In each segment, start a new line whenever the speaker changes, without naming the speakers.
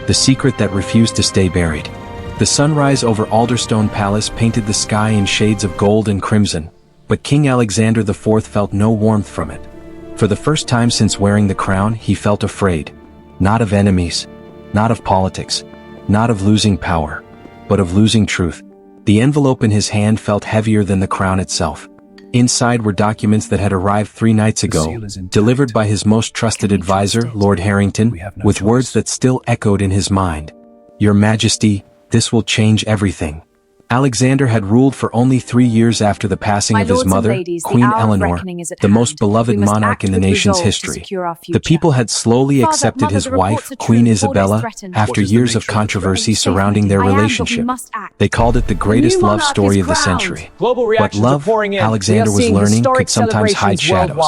the secret that refused to stay buried. The sunrise over Alderstone Palace painted the sky in shades of gold and crimson, but King Alexander IV felt no warmth from it. For the first time since wearing the crown, he felt afraid. Not of enemies, not of politics, not of losing power, but of losing truth. The envelope in his hand felt heavier than the crown itself. Inside were documents that had arrived 3 nights ago, delivered by his most trusted advisor, Lord Harrington, with words that still echoed in his mind. "Your Majesty, this will change everything." Alexander had ruled for only 3 years after the passing of his mother, Queen Eleanor, the most beloved monarch in the nation's history. The people had slowly accepted his wife, Queen Isabella, after years of controversy surrounding their relationship. They called it the greatest love story of the century. But love, Alexander was learning, could sometimes hide shadows.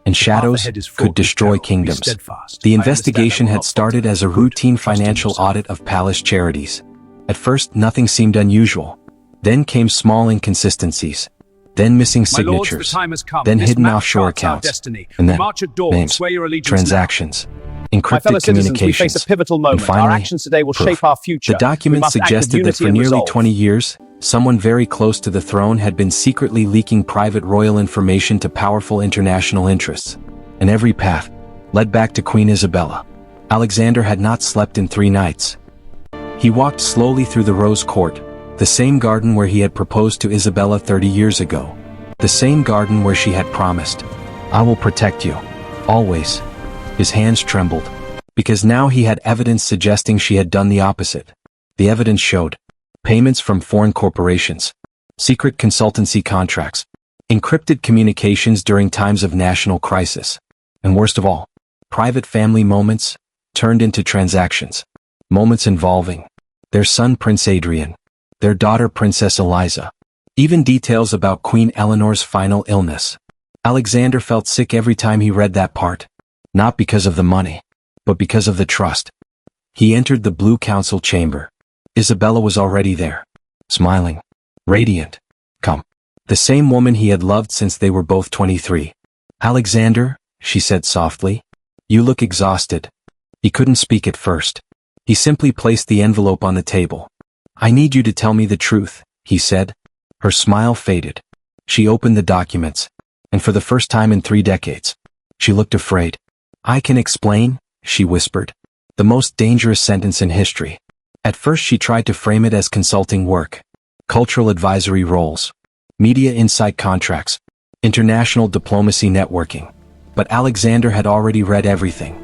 And shadows could destroy kingdoms. The investigation had started as a routine financial audit of palace charities. At first, nothing seemed unusual. Then came small inconsistencies. Then missing signatures. Then hidden offshore accounts. And then names, transactions, encrypted communications. And finally, proof. The documents suggested that for nearly 20 years, someone very close to the throne had been secretly leaking private royal information to powerful international interests. And every path led back to Queen Isabella. Alexander had not slept in 3 nights. He walked slowly through the Rose Court, the same garden where he had proposed to Isabella 30 years ago. The same garden where she had promised, "I will protect you. Always." His hands trembled, because now he had evidence suggesting she had done the opposite. The evidence showed payments from foreign corporations, secret consultancy contracts, encrypted communications during times of national crisis, and worst of all, private family moments turned into transactions. Moments involving their son Prince Adrian, their daughter Princess Eliza, even details about Queen Eleanor's final illness. Alexander felt sick every time he read that part, not because of the money, but because of the trust. He entered the Blue Council chamber. Isabella was already there, smiling, radiant, calm. The same woman he had loved since they were both 23. "Alexander," she said softly, "you look exhausted." He couldn't speak at first. He simply placed the envelope on the table. "I need you to tell me the truth," he said. Her smile faded. She opened the documents, and for the first time in 3 decades, she looked afraid. "I can explain," she whispered. The most dangerous sentence in history. At first she tried to frame it as consulting work, cultural advisory roles, media insight contracts, international diplomacy networking. But Alexander had already read everything.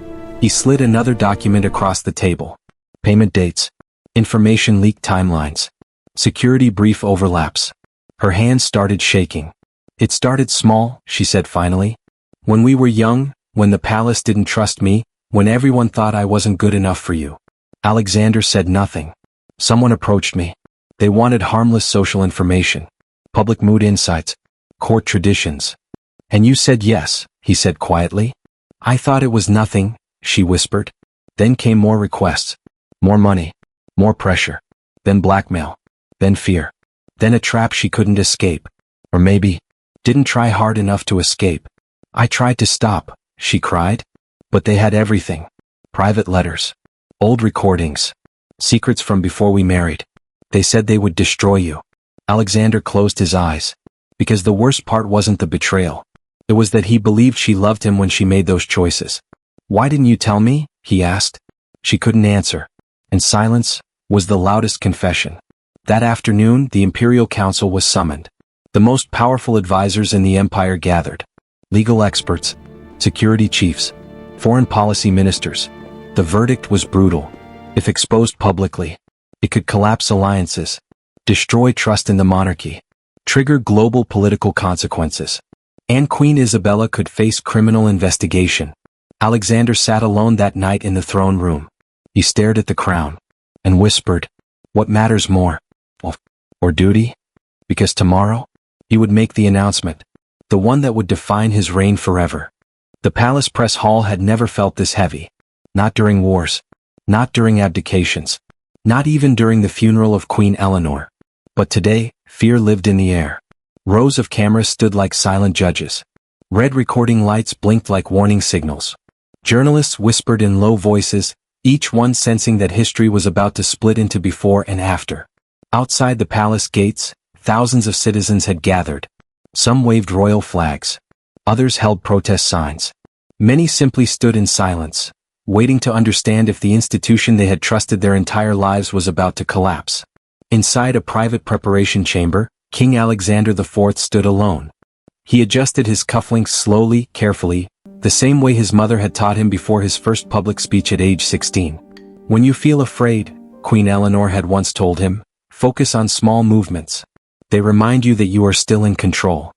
He slid another document across the table. Payment dates, information leak timelines, security brief overlaps. Her hands started shaking. "It started small," she said finally. "When we were young, when the palace didn't trust me, when everyone thought I wasn't good enough for you." Alexander said nothing. "Someone approached me. They wanted harmless social information, public mood insights, court traditions. And you said yes," he said quietly. "I thought it was nothing," she whispered. Then came more requests. More money, more pressure, then blackmail, then fear, then a trap she couldn't escape. Or maybe, didn't try hard enough to escape. "I tried to stop," she cried. "But they had everything. Private letters, old recordings, secrets from before we married. They said they would destroy you." Alexander closed his eyes. Because the worst part wasn't the betrayal. It was that he believed she loved him when she made those choices. "Why didn't you tell me?" he asked. She couldn't answer. And silence was the loudest confession. That afternoon, the Imperial Council was summoned. The most powerful advisors in the empire gathered. Legal experts, security chiefs, foreign policy ministers. The verdict was brutal. If exposed publicly, it could collapse alliances, destroy trust in the monarchy, trigger global political consequences. And Queen Isabella could face criminal investigation. Alexander sat alone that night in the throne room. He stared at the crown and whispered, "What matters more? Or duty?" Because tomorrow, he would make the announcement, the one that would define his reign forever. The palace press hall had never felt this heavy. Not during wars, not during abdications, not even during the funeral of Queen Eleanor. But today, fear lived in the air. Rows of cameras stood like silent judges. Red recording lights blinked like warning signals. Journalists whispered in low voices, each one sensing that history was about to split into before and after. Outside the palace gates, thousands of citizens had gathered. Some waved royal flags. Others held protest signs. Many simply stood in silence, waiting to understand if the institution they had trusted their entire lives was about to collapse. Inside a private preparation chamber, King Alexander IV stood alone. He adjusted his cufflinks slowly, carefully, the same way his mother had taught him before his first public speech at age 16. When you feel afraid, Queen Eleanor had once told him, focus on small movements. They remind you that you are still in control.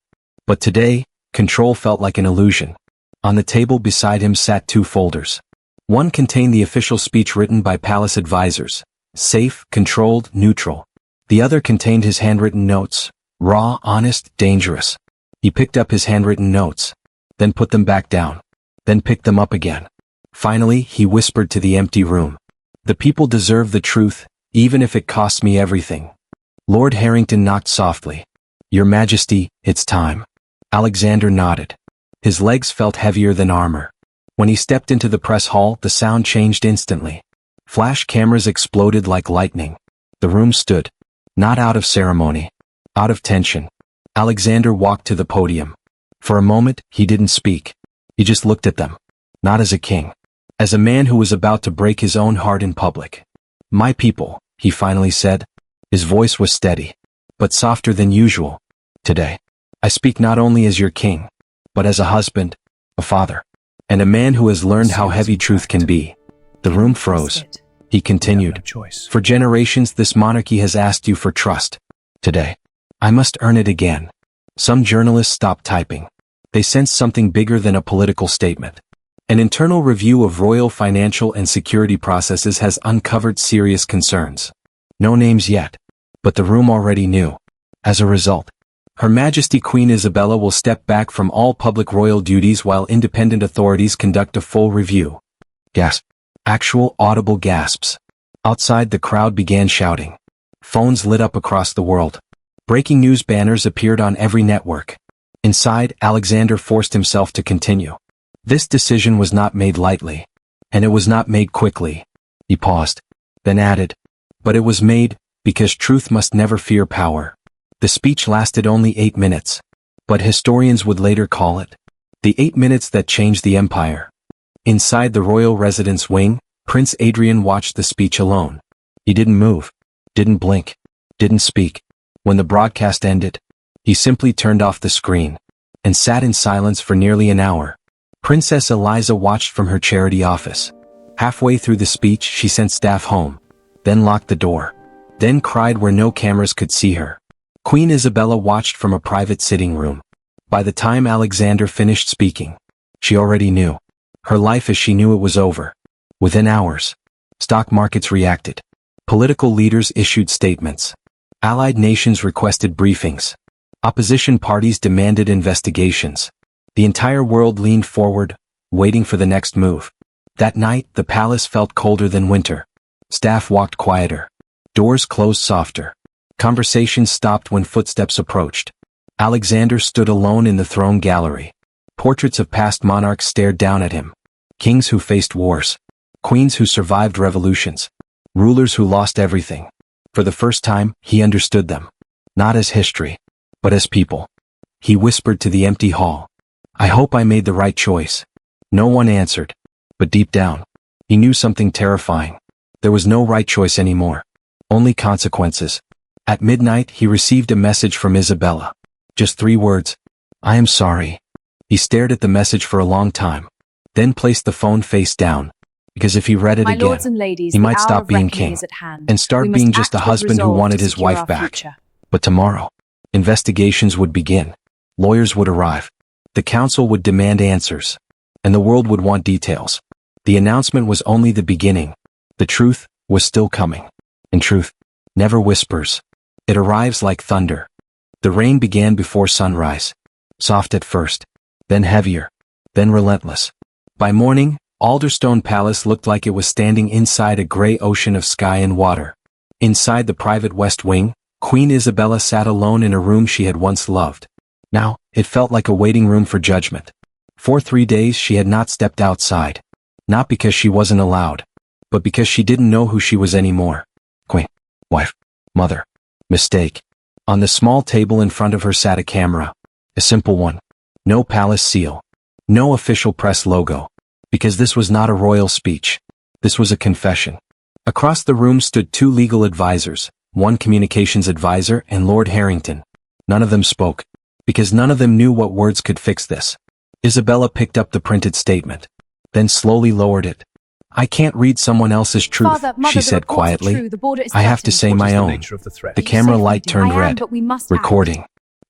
But today, control felt like an illusion. On the table beside him sat two folders. One contained the official speech written by palace advisors, safe, controlled, neutral. The other contained his handwritten notes, raw, honest, dangerous. He picked up his handwritten notes, then put them back down, then picked them up again. Finally, he whispered to the empty room. The people deserve the truth, even if it costs me everything. Lord Harrington knocked softly. Your Majesty, it's time. Alexander nodded. His legs felt heavier than armor. When he stepped into the press hall, the sound changed instantly. Flash cameras exploded like lightning. The room stood. Not out of ceremony. Out of tension. Alexander walked to the podium. For a moment, he didn't speak. He just looked at them. Not as a king. As a man who was about to break his own heart in public. My people, he finally said. His voice was steady, but softer than usual. Today, I speak not only as your king, but as a husband, a father, and a man who has learned how heavy truth can be. The room froze. He continued, for generations this monarchy has asked you for trust. Today, I must earn it again. Some journalists stopped typing. They sensed something bigger than a political statement. An internal review of royal financial and security processes has uncovered serious concerns. No names yet, but the room already knew. As a result, Her Majesty Queen Isabella will step back from all public royal duties while independent authorities conduct a full review. Gasp. Actual audible gasps. Outside, the crowd began shouting. Phones lit up across the world. Breaking news banners appeared on every network. Inside, Alexander forced himself to continue. This decision was not made lightly. And it was not made quickly. He paused, then added, but it was made, because truth must never fear power. The speech lasted only 8 minutes. But historians would later call it the 8 minutes that changed the empire. Inside the royal residence wing, Prince Adrian watched the speech alone. He didn't move, didn't blink, didn't speak. When the broadcast ended, he simply turned off the screen and sat in silence for nearly an hour. Princess Eliza watched from her charity office. Halfway through the speech, she sent staff home, then locked the door, then cried where no cameras could see her. Queen Isabella watched from a private sitting room. By the time Alexander finished speaking, she already knew. Her life as she knew it was over. Within hours, stock markets reacted. Political leaders issued statements. Allied nations requested briefings. Opposition parties demanded investigations. The entire world leaned forward, waiting for the next move. That night, the palace felt colder than winter. Staff walked quieter. Doors closed softer. Conversations stopped when footsteps approached. Alexander stood alone in the throne gallery. Portraits of past monarchs stared down at him. Kings who faced wars. Queens who survived revolutions. Rulers who lost everything. For the first time, he understood them. Not as history, but as people. He whispered to the empty hall. I hope I made the right choice. No one answered. But deep down, he knew something terrifying. There was no right choice anymore. Only consequences. At midnight, he received a message from Isabella. Just 3 words. I am sorry. He stared at the message for a long time, then placed the phone face down, because if he read it again, he might stop being king and start being just a husband who wanted his wife back. But tomorrow, investigations would begin. Lawyers would arrive. The council would demand answers. And the world would want details. The announcement was only the beginning. The truth was still coming. And truth never whispers. It arrives like thunder. The rain began before sunrise. Soft at first, then heavier, then relentless. By morning, Alderstone Palace looked like it was standing inside a gray ocean of sky and water. Inside the private West Wing, Queen Isabella sat alone in a room she had once loved. Now, it felt like a waiting room for judgment. For 3 days she had not stepped outside. Not because she wasn't allowed, but because she didn't know who she was anymore. Queen, wife, mother, mistake. On the small table in front of her sat a camera. A simple one. No palace seal. No official press logo. Because this was not a royal speech. This was a confession. Across the room stood two legal advisors, one communications advisor and Lord Harrington. None of them spoke. Because none of them knew what words could fix this. Isabella picked up the printed statement. Then slowly lowered it. I can't read someone else's truth,
Father, Mother,
she said quietly. I have to say my own. The camera light turned red. Recording.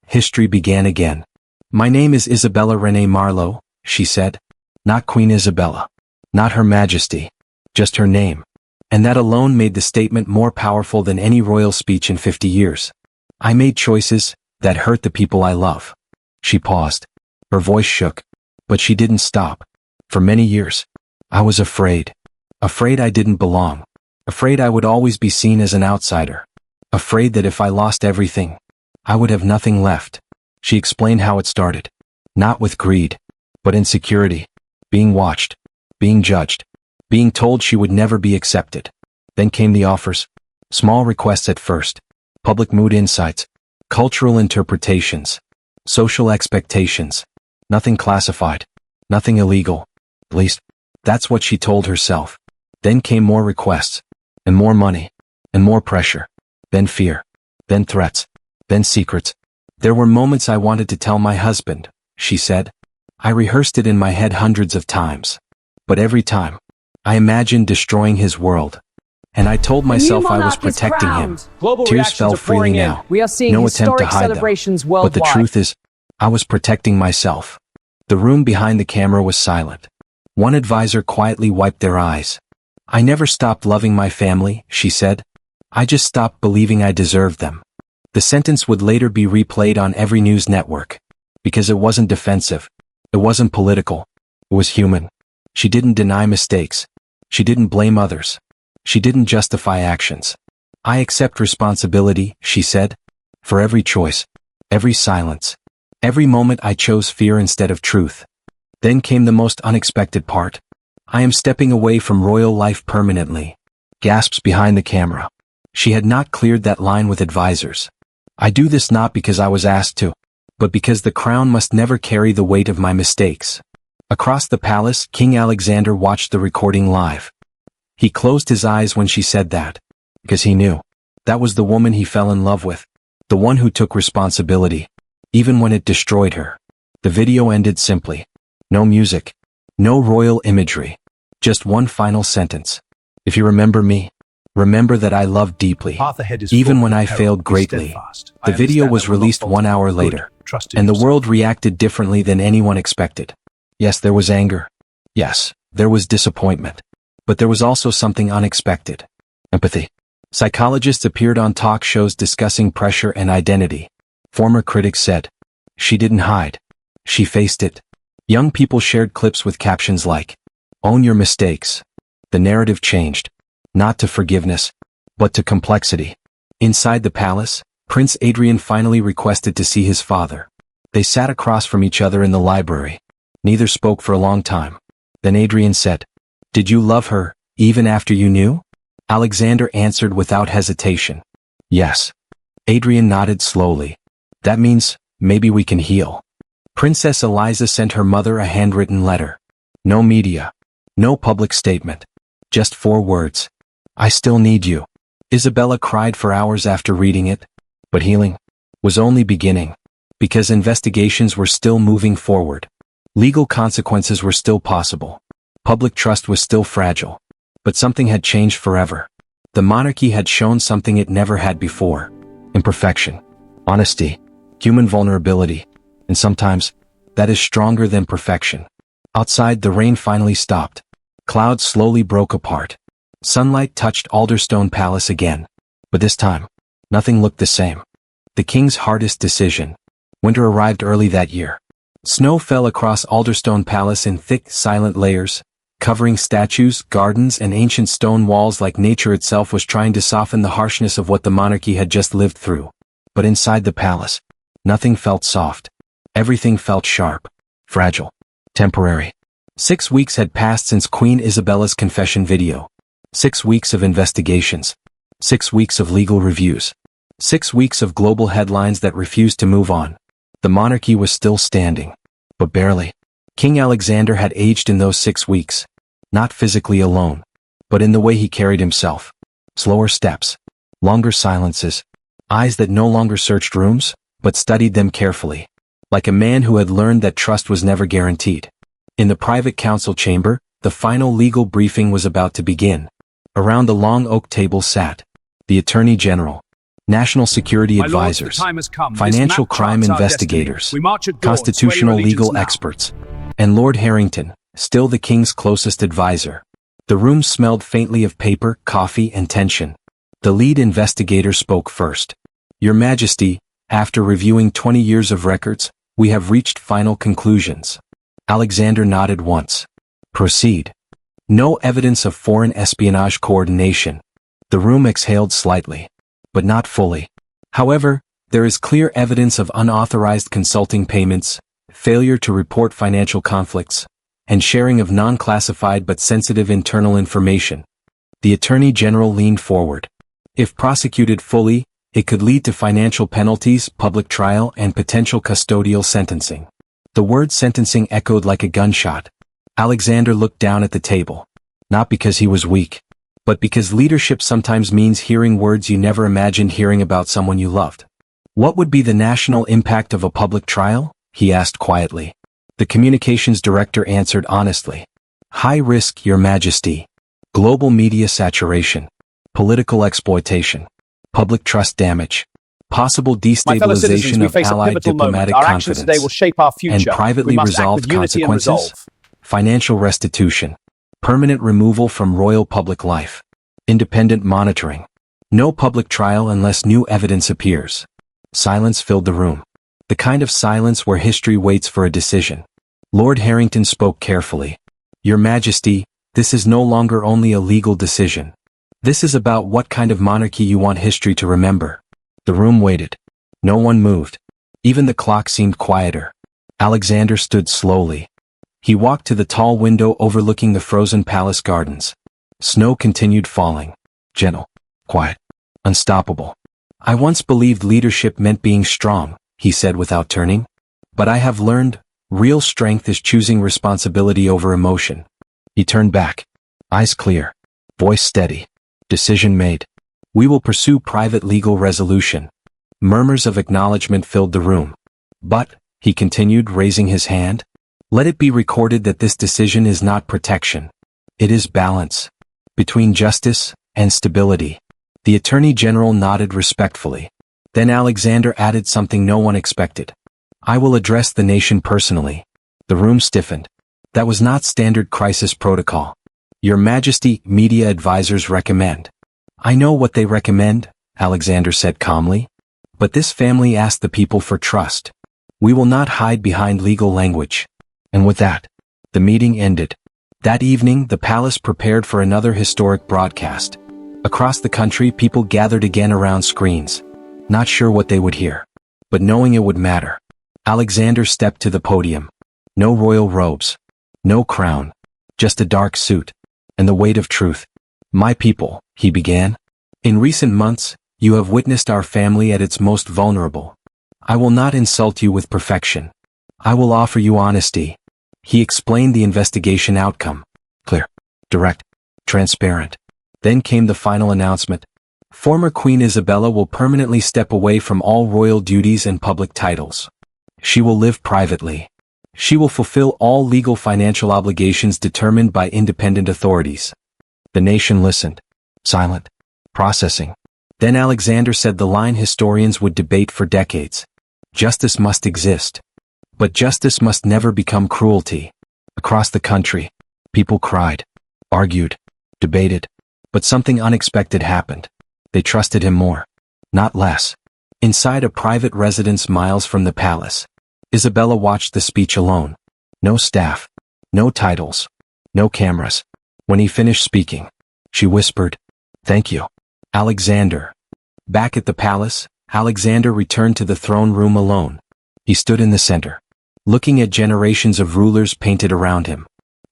History began again. My name is Isabella Renee Marlowe, she said. Not Queen Isabella. Not Her Majesty. Just her name. And that alone made the statement more powerful than any royal speech in 50 years. I made choices that hurt the people I love. She paused. Her voice shook. But she didn't stop. For many years, I was afraid. Afraid I didn't belong. Afraid I would always be seen as an outsider. Afraid that if I lost everything, I would have nothing left. She explained how it started. Not with greed, but insecurity. Being watched. Being judged. Being told she would never be accepted. Then came the offers. Small requests at first. Public mood insights. Cultural interpretations. Social expectations. Nothing classified. Nothing illegal. At least, that's what she told herself. Then came more requests. And more money. And more pressure. Then fear. Then threats. Then secrets. There were moments I wanted to tell my husband, she said. I rehearsed it in my head hundreds of times. But every time, I imagined destroying his world. And I told myself I was protecting him. Tears fell freely now.
We are seeing
no attempt to hide them. But the truth is, I was protecting myself. The room behind the camera was silent. One advisor quietly wiped their eyes. I never stopped loving my family, she said. I just stopped believing I deserved them. The sentence would later be replayed on every news network. Because it wasn't defensive. It wasn't political. It was human. She didn't deny mistakes. She didn't blame others. She didn't justify actions. I accept responsibility, she said. For every choice. Every silence. Every moment I chose fear instead of truth. Then came the most unexpected part. I am stepping away from royal life permanently. Gasps behind the camera. She had not cleared that line with advisors. I do this not because I was asked to, but because the crown must never carry the weight of my mistakes. Across the palace, King Alexander watched the recording live. He closed his eyes when she said that, because he knew. That was the woman he fell in love with. The one who took responsibility, even when it destroyed her. The video ended simply. No music. No royal imagery. Just one final sentence. If you remember me, remember that I loved deeply, even when I failed greatly. The video was released 1 hour later, and the world reacted differently than anyone expected. Yes, there was anger. Yes, there was disappointment. But there was also something unexpected. Empathy. Psychologists appeared on talk shows discussing pressure and identity. Former critics said, she didn't hide. She faced it. Young people shared clips with captions like, own your mistakes. The narrative changed. Not to forgiveness, but to complexity. Inside the palace, Prince Adrian finally requested to see his father. They sat across from each other in the library. Neither spoke for a long time. Then Adrian said, did you love her, even after you knew? Alexander answered without hesitation. Yes. Adrian nodded slowly. That means, maybe we can heal. Princess Eliza sent her mother a handwritten letter. No media. No public statement. Just 4 words. I still need you. Isabella cried for hours after reading it. But healing was only beginning. Because investigations were still moving forward. Legal consequences were still possible. Public trust was still fragile. But something had changed forever. The monarchy had shown something it never had before. Imperfection. Honesty. Human vulnerability. And sometimes, that is stronger than perfection. Outside, the rain finally stopped. Clouds slowly broke apart. Sunlight touched Alderstone Palace again. But this time, nothing looked the same. The king's hardest decision. Winter arrived early that year. Snow fell across Alderstone Palace in thick, silent layers, covering statues, gardens, and ancient stone walls like nature itself was trying to soften the harshness of what the monarchy had just lived through. But inside the palace, nothing felt soft. Everything felt sharp, fragile, temporary. 6 weeks had passed since Queen Isabella's confession video. 6 weeks of investigations. 6 weeks of legal reviews. 6 weeks of global headlines that refused to move on. The monarchy was still standing. But barely. King Alexander had aged in those 6 weeks. Not physically alone, but in the way he carried himself. Slower steps. Longer silences. Eyes that no longer searched rooms, but studied them carefully. Like a man who had learned that trust was never guaranteed. In the private council chamber, the final legal briefing was about to begin. Around the long oak table sat the Attorney General, National Security Advisors, financial crime investigators, constitutional legal experts, and Lord Harrington, still the king's closest advisor. The room smelled faintly of paper, coffee, and tension. The lead investigator spoke first. Your Majesty, after reviewing 20 years of records, we have reached final conclusions. Alexander nodded once. Proceed. No evidence of foreign espionage coordination. The room exhaled slightly, but not fully. However, there is clear evidence of unauthorized consulting payments, failure to report financial conflicts, and sharing of non-classified but sensitive internal information. The Attorney General leaned forward. If prosecuted fully, it could lead to financial penalties, public trial, and potential custodial sentencing. The word sentencing echoed like a gunshot. Alexander looked down at the table. Not because he was weak, but because leadership sometimes means hearing words you never imagined hearing about someone you loved. What would be the national impact of a public trial? He asked quietly. The communications director answered honestly. High risk, Your Majesty. Global media saturation. Political exploitation. Public trust damage. Possible destabilization of allied diplomatic confidence. And privately resolved consequences. Financial restitution. Permanent removal from royal public life. Independent monitoring. No public trial unless new evidence appears. Silence filled the room. The kind of silence where history waits for a decision. Lord Harrington spoke carefully. Your Majesty, this is no longer only a legal decision. This is about what kind of monarchy you want history to remember. The room waited. No one moved. Even the clock seemed quieter. Alexander stood slowly. He walked to the tall window overlooking the frozen palace gardens. Snow continued falling. Gentle. Quiet. Unstoppable. I once believed leadership meant being strong, he said without turning. But I have learned, real strength is choosing responsibility over emotion. He turned back. Eyes clear. Voice steady. Decision made. We will pursue private legal resolution. Murmurs of acknowledgement filled the room. But, he continued, raising his hand, let it be recorded that this decision is not protection. It is balance. Between justice and stability. The Attorney General nodded respectfully. Then Alexander added something no one expected. I will address the nation personally. The room stiffened. That was not standard crisis protocol. Your Majesty, media advisors recommend. I know what they recommend, Alexander said calmly. But this family asked the people for trust. We will not hide behind legal language. And with that, the meeting ended. That evening, the palace prepared for another historic broadcast. Across the country, people gathered again around screens. Not sure what they would hear, but knowing it would matter. Alexander stepped to the podium. No royal robes. No crown. Just a dark suit. And the weight of truth. My people, he began. In recent months, you have witnessed our family at its most vulnerable. I will not insult you with perfection. I will offer you honesty. He explained the investigation outcome. Clear. Direct. Transparent. Then came the final announcement. Former Queen Isabella will permanently step away from all royal duties and public titles. She will live privately. She will fulfill all legal financial obligations determined by independent authorities. The nation listened. Silent. Processing. Then Alexander said the line historians would debate for decades. Justice must exist. But justice must never become cruelty. Across the country, people cried, argued, debated. But something unexpected happened. They trusted him more, not less. Inside a private residence miles from the palace, Isabella watched the speech alone. No staff, no titles, no cameras. When he finished speaking, she whispered, "Thank you, Alexander." Back at the palace, Alexander returned to the throne room alone. He stood in the center, looking at generations of rulers painted around him.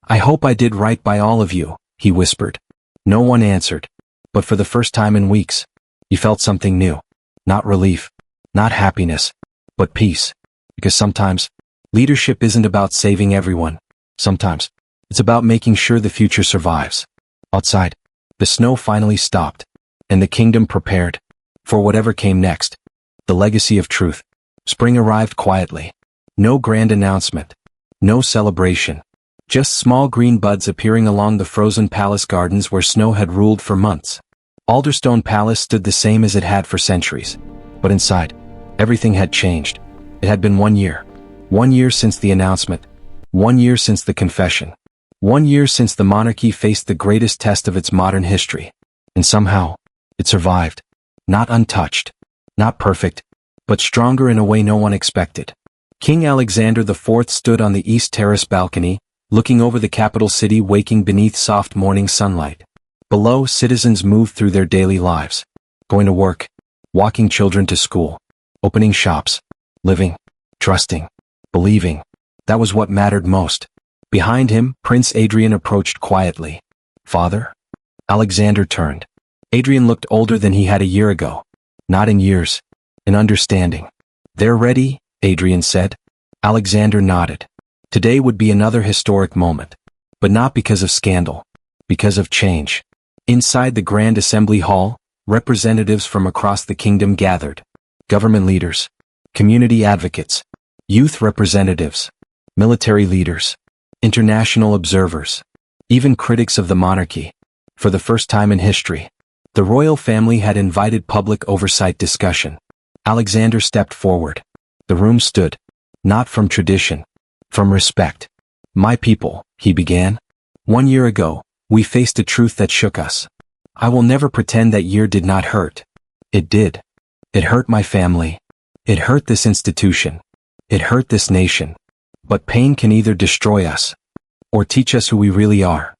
"I hope I did right by all of you," he whispered. No one answered. But for the first time in weeks, he felt something new. Not relief, not happiness, but peace. Because sometimes, leadership isn't about saving everyone. Sometimes, it's about making sure the future survives. Outside, the snow finally stopped, and the kingdom prepared for whatever came next. The legacy of truth. Spring arrived quietly. No grand announcement. No celebration. Just small green buds appearing along the frozen palace gardens where snow had ruled for months. Alderstone Palace stood the same as it had for centuries. But inside, everything had changed. It had been 1 year. 1 year since the announcement. 1 year since the confession. 1 year since the monarchy faced the greatest test of its modern history. And somehow, it survived. Not untouched. Not perfect. But stronger in a way no one expected. King Alexander IV stood on the East Terrace balcony, looking over the capital city waking beneath soft morning sunlight. Below, citizens moved through their daily lives. Going to work. Walking children to school. Opening shops. Living. Trusting. Believing. That was what mattered most. Behind him, Prince Adrian approached quietly. "Father?" Alexander turned. Adrian looked older than he had a year ago. Not in years. In understanding. "They're ready," Adrian said. Alexander nodded. Today would be another historic moment. But not because of scandal. Because of change. Inside the Grand Assembly Hall, representatives from across the kingdom gathered. Government leaders. Community advocates. Youth representatives. Military leaders. International observers. Even critics of the monarchy. For the first time in history, the royal family had invited public oversight discussion. Alexander stepped forward. The room stood. Not from tradition. From respect. "My people," he began. "1 year ago, we faced a truth that shook us. I will never pretend that year did not hurt. It did. It hurt my family. It hurt this institution. It hurt this nation. But pain can either destroy us or teach us who we really are."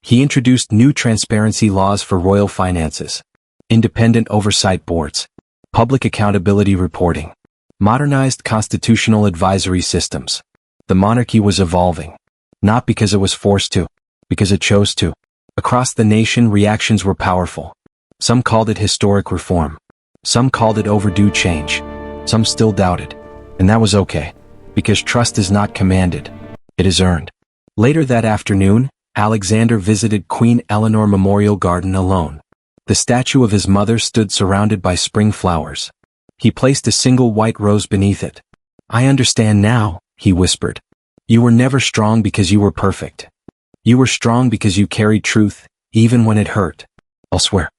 He introduced new transparency laws for royal finances, independent oversight boards, public accountability reporting, modernized constitutional advisory systems. The monarchy was evolving, not because it was forced to, because it chose to. Across the nation, reactions were powerful. Some called it historic reform. Some called it overdue change. Some still doubted. And that was okay, because trust is not commanded. It is earned. Later that afternoon, Alexander visited Queen Eleanor Memorial Garden alone. The statue of his mother stood surrounded by spring flowers. He placed a single white rose beneath it. "I understand now," he whispered. "You were never strong because you were perfect. You were strong because you carried truth, even when it hurt." Elsewhere,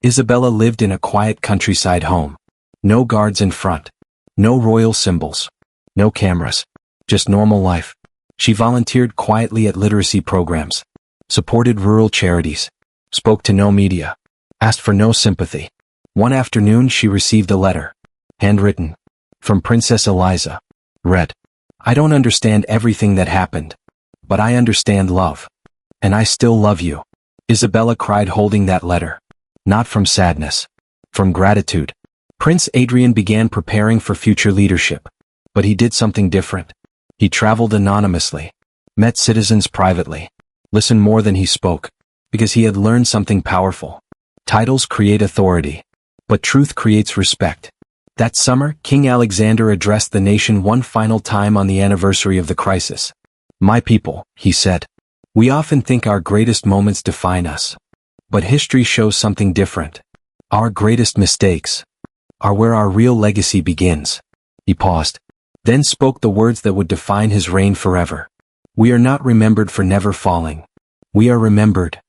Isabella lived in a quiet countryside home. No guards in front. No royal symbols. No cameras. Just normal life. She volunteered quietly at literacy programs. Supported rural charities. Spoke to no media. Asked for no sympathy. One afternoon she received a letter. Handwritten. From Princess Eliza. Read. "I don't understand everything that happened. But I understand love. And I still love you." Isabella cried holding that letter. Not from sadness. From gratitude. Prince Adrian began preparing for future leadership. But he did something different. He traveled anonymously. Met citizens privately. Listened more than he spoke. Because he had learned something powerful. Titles create authority. But truth creates respect. That summer, King Alexander addressed the nation one final time on the anniversary of the crisis. "My people," he said. "We often think our greatest moments define us. But history shows something different. Our greatest mistakes are where our real legacy begins." He paused, then spoke the words that would define his reign forever. "We are not remembered for never falling. We are remembered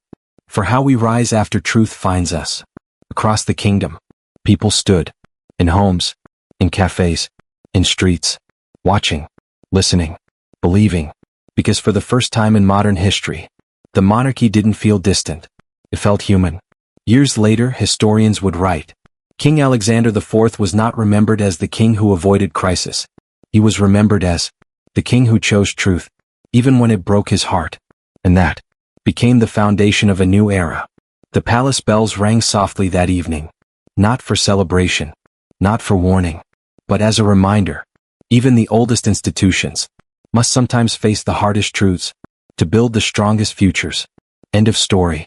for how we rise after truth finds us." Across the kingdom, people stood. In homes, in cafes, in streets, watching, listening, believing. Because for the first time in modern history, the monarchy didn't feel distant. It felt human. Years later, historians would write, King Alexander IV was not remembered as the king who avoided crisis. He was remembered as the king who chose truth, even when it broke his heart. And that became the foundation of a new era. The palace bells rang softly that evening. Not for celebration, not for warning, but as a reminder. Even the oldest institutions must sometimes face the hardest truths to build the strongest futures. End of story.